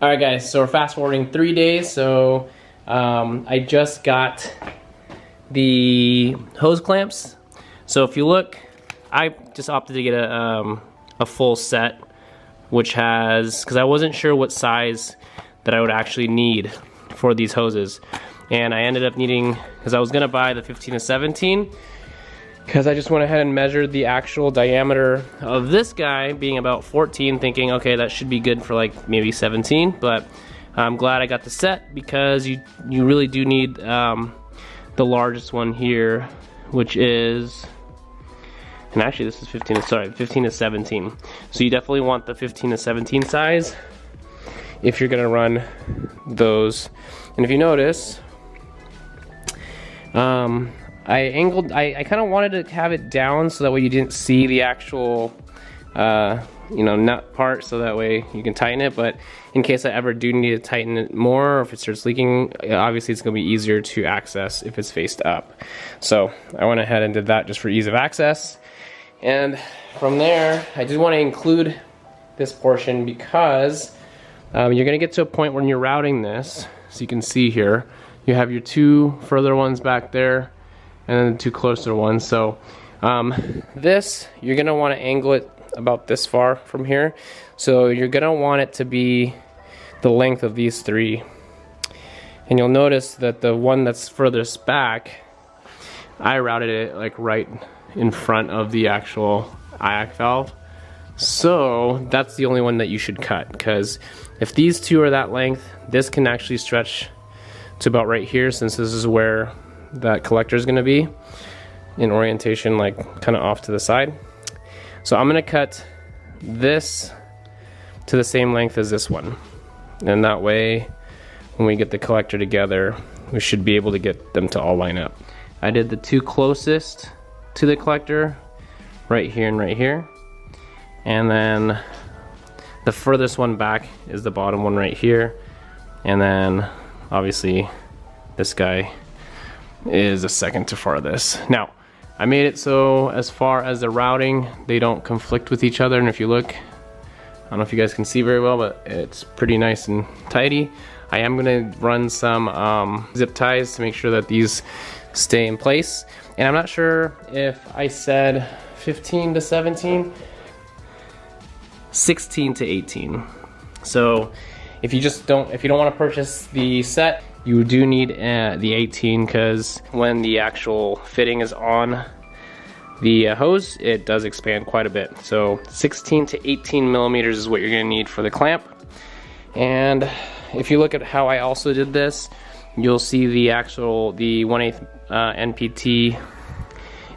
Alright guys, so we're fast forwarding 3 days. So I just got the hose clamps. So if you look, I just opted to get a full set, which has, because I wasn't sure what size that I would actually need for these hoses. And I ended up needing, because I was going to buy the 15 to 17, because I just went ahead and measured the actual diameter of this guy being about 14, thinking, okay, that should be good for like maybe 17. But I'm glad I got the set, because you really do need the largest one here, which is, and actually this is 15 to 17. So you definitely want the 15 to 17 size if you're gonna run those. And if you notice, I kind of wanted to have it down so that way you didn't see the actual nut part, so that way you can tighten it. But in case I ever do need to tighten it more, or if it starts leaking, obviously it's going to be easier to access if it's faced up. So I went ahead and did that just for ease of access. And from there, I did want to include this portion because you're going to get to a point when you're routing this. So you can see here, you have your two further ones back there, and then the two closer ones. So this, you're gonna want to angle it about this far from here. So you're gonna want it to be the length of these three. And you'll notice that the one that's furthest back, I routed it like right in front of the actual IAC valve. So that's the only one that you should cut, because if these two are that length, this can actually stretch to about right here, since this is where that collector is going to be in orientation, like kind of off to the side. So I'm going to cut this to the same length as this one, and that way when we get the collector together, we should be able to get them to all line up. I did the two closest to the collector right here and right here, and then the furthest one back is the bottom one right here, and then obviously this guy is the second to farthest. Now, I made it so as far as the routing, they don't conflict with each other. And if you look, I don't know if you guys can see very well, but it's pretty nice and tidy. I am gonna run some zip ties to make sure that these stay in place. And I'm not sure if I said 15 to 17, 16 to 18. So if you don't want to purchase the set, you do need the 18, because when the actual fitting is on the hose, it does expand quite a bit. So 16 to 18 millimeters is what you're going to need for the clamp. And if you look at how I also did this, you'll see the 1/8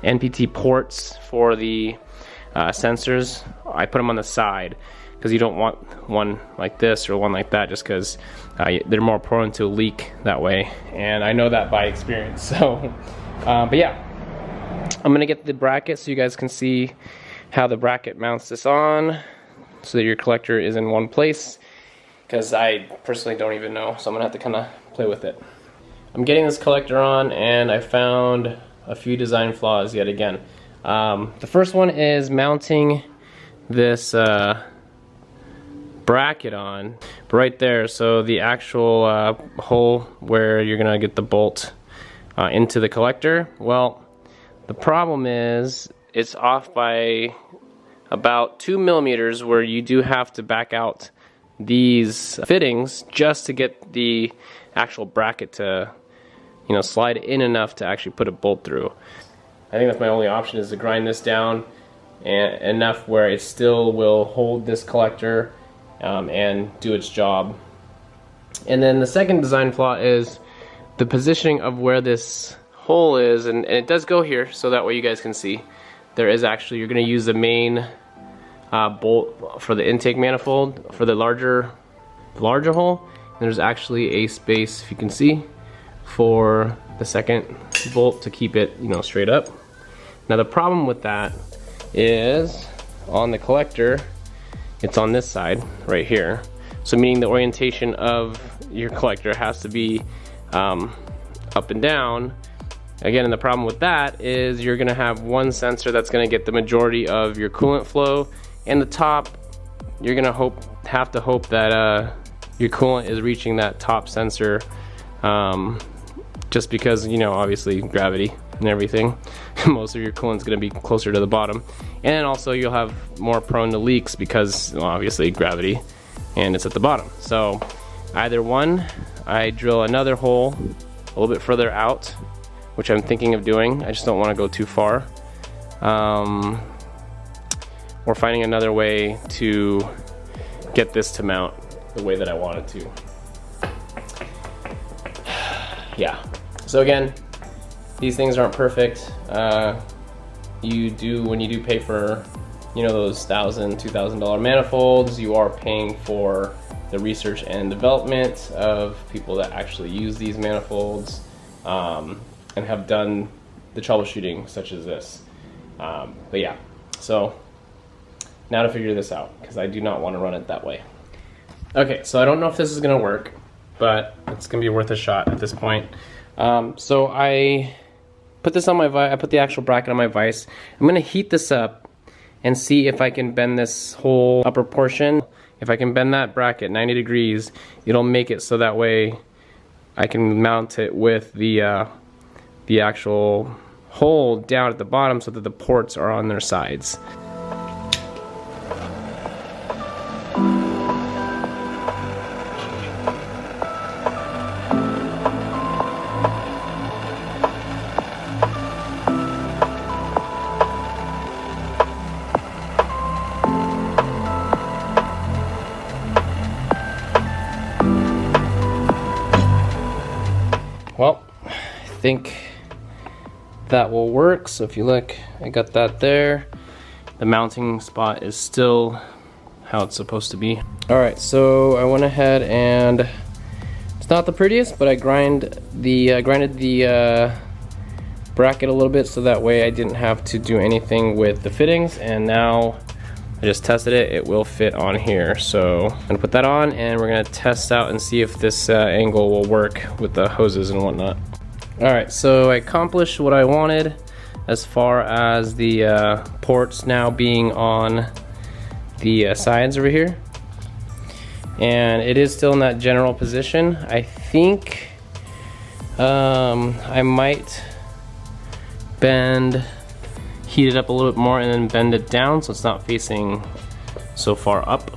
NPT ports for the sensors. I put them on the side, because you don't want one like this or one like that, just because they're more prone to leak that way, and I know that by experience. So but yeah, I'm gonna get the bracket so you guys can see how the bracket mounts this on, so that your collector is in one place, because I personally don't even know, so I'm gonna have to kind of play with it. I'm getting this collector on, and I found a few design flaws yet again. The first one is mounting this bracket on right there, so the actual hole where you're gonna get the bolt into the collector. Well, the problem is it's off by about 2 millimeters, where you do have to back out these fittings just to get the actual bracket to slide in enough to actually put a bolt through. I think that's my only option, is to grind this down and enough where it still will hold this collector and do its job. And then the second design flaw is the positioning of where this hole is, and it does go here, so that way you guys can see there is actually, you're going to use the main bolt for the intake manifold for the larger hole, and there's actually a space, if you can see, for the second bolt to keep it straight up. Now the problem with that is on the collector, it's on this side right here, so meaning the orientation of your collector has to be up and down. Again, and the problem with that is you're going to have one sensor that's going to get the majority of your coolant flow, and the top you're going to have to hope that your coolant is reaching that top sensor, just because, you know, obviously gravity and everything. Most of your coolant's gonna be closer to the bottom. And then also you'll have more prone to leaks because, well, obviously gravity, and it's at the bottom. So either one, I drill another hole a little bit further out, which I'm thinking of doing. I just don't wanna go too far. Or finding another way to get this to mount the way that I want it to. Yeah. So again, these things aren't perfect. When you do pay for, you know, those $1,000, $2,000 manifolds, you are paying for the research and development of people that actually use these manifolds and have done the troubleshooting such as this. But yeah, so now to figure this out, because I do not want to run it that way. Okay, so I don't know if this is gonna work, but it's gonna be worth a shot at this point. So I put this on my vise, I put the actual bracket on my vise. I'm gonna heat this up and see if I can bend this whole upper portion. If I can bend that bracket 90 degrees, it'll make it so that way I can mount it with the actual hole down at the bottom so that the ports are on their sides. Well, I think that will work. So if you look, I got that there. The mounting spot is still how it's supposed to be. All right, so I went ahead and it's not the prettiest, but I grinded the bracket a little bit so that way I didn't have to do anything with the fittings, and now I just tested it, it will fit on here. So I'm gonna put that on and we're gonna test out and see if this angle will work with the hoses and whatnot. All right, so I accomplished what I wanted as far as the ports now being on the sides over here. And it is still in that general position. I think I might heat it up a little bit more and then bend it down so it's not facing so far up.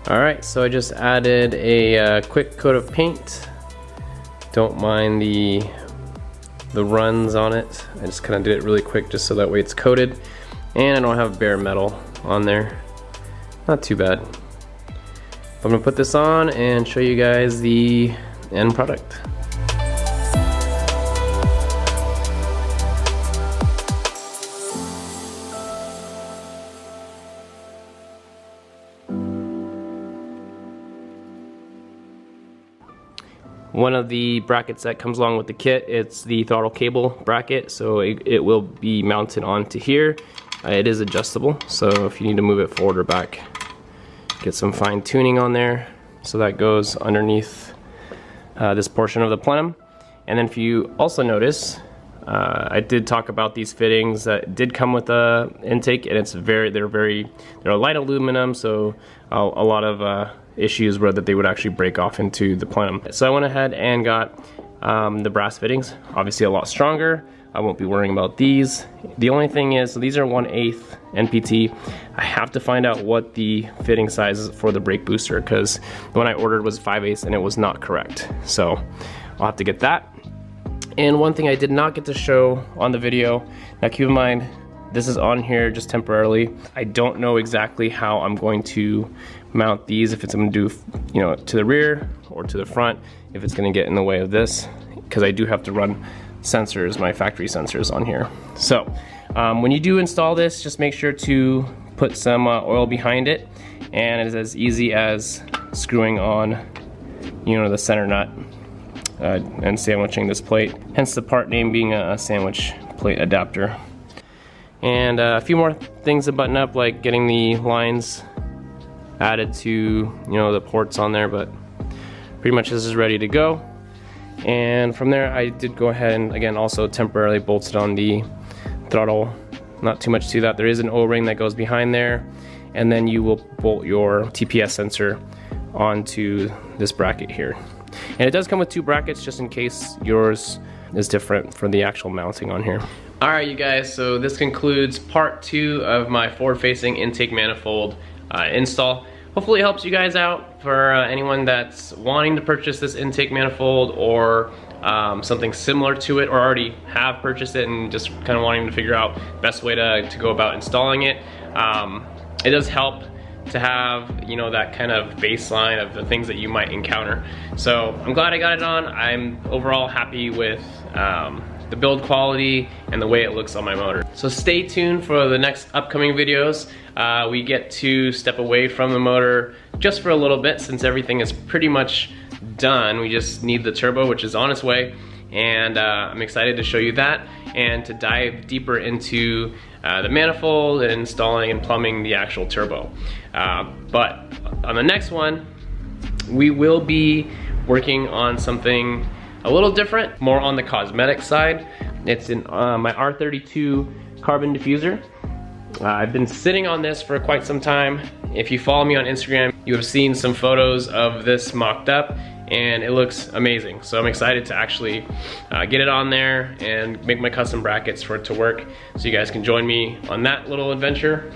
All right, so I just added a quick coat of paint. Don't mind the runs on it. I just kind of did it really quick just so that way it's coated, and I don't have bare metal on there. Not too bad. I'm gonna put this on and show you guys the end product. One of the brackets that comes along with the kit, it's the throttle cable bracket, so it will be mounted onto here. It is adjustable, so if you need to move it forward or back, get some fine tuning on there. So that goes underneath this portion of the plenum. And then if you also notice, I did talk about these fittings that did come with a intake, and they're light aluminum, so a lot of issues were that they would actually break off into the plenum. So I went ahead and got the brass fittings, obviously a lot stronger. I won't be worrying about these. The only thing is, so these are 1/8 NPT. I have to find out what the fitting size is for the brake booster, because the one I ordered was 5/8 and it was not correct. So I'll have to get that. And one thing I did not get to show on the video, now keep in mind, this is on here just temporarily. I don't know exactly how I'm going to mount these, if it's going to do, you know, to the rear or to the front, if it's going to get in the way of this, because I do have to run sensors, my factory sensors on here. So when you do install this, just make sure to put some oil behind it, and it is as easy as screwing on, you know, the center nut and sandwiching this plate, hence the part name being a sandwich plate adapter. And a few more things to button up, like getting the lines added to, you know, the ports on there, but pretty much this is ready to go. And from there I did go ahead and again also temporarily bolted on the throttle. Not too much to that. There is an O-ring that goes behind there, and then you will bolt your TPS sensor onto this bracket here. And it does come with 2 brackets just in case yours is different for the actual mounting on here. Alright you guys, so this concludes part 2 of my forward-facing intake manifold install. Hopefully it helps you guys out for anyone that's wanting to purchase this intake manifold or something similar to it, or already have purchased it and just kind of wanting to figure out the best way to go about installing it. It does help to have, you know, that kind of baseline of the things that you might encounter. So I'm glad I got it on. I'm overall happy with the build quality and the way it looks on my motor. So stay tuned for the next upcoming videos. We get to step away from the motor just for a little bit since everything is pretty much done. We just need the turbo, which is on its way, and I'm excited to show you that and to dive deeper into the manifold and installing and plumbing the actual turbo. But on the next one, we will be working on something a little different, more on the cosmetic side. It's in my R32 carbon diffuser. I've been sitting on this for quite some time. If you follow me on Instagram, you have seen some photos of this mocked up and it looks amazing. So I'm excited to actually get it on there and make my custom brackets for it to work, so you guys can join me on that little adventure.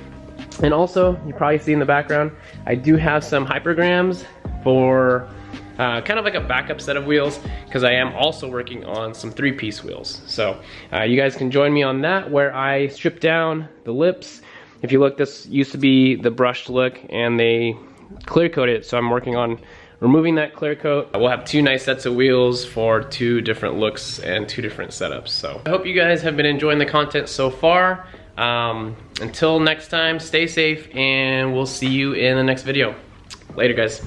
And also, you probably see in the background, I do have some hypergrams for kind of like a backup set of wheels, because I am also working on some 3-piece wheels. So you guys can join me on that, where I strip down the lips. If you look, this used to be the brushed look and they clear coated it, so I'm working on removing that clear coat. We'll have 2 nice sets of wheels for 2 different looks and 2 different setups. So I hope you guys have been enjoying the content so far. Until next time, stay safe and we'll see you in the next video. Later guys.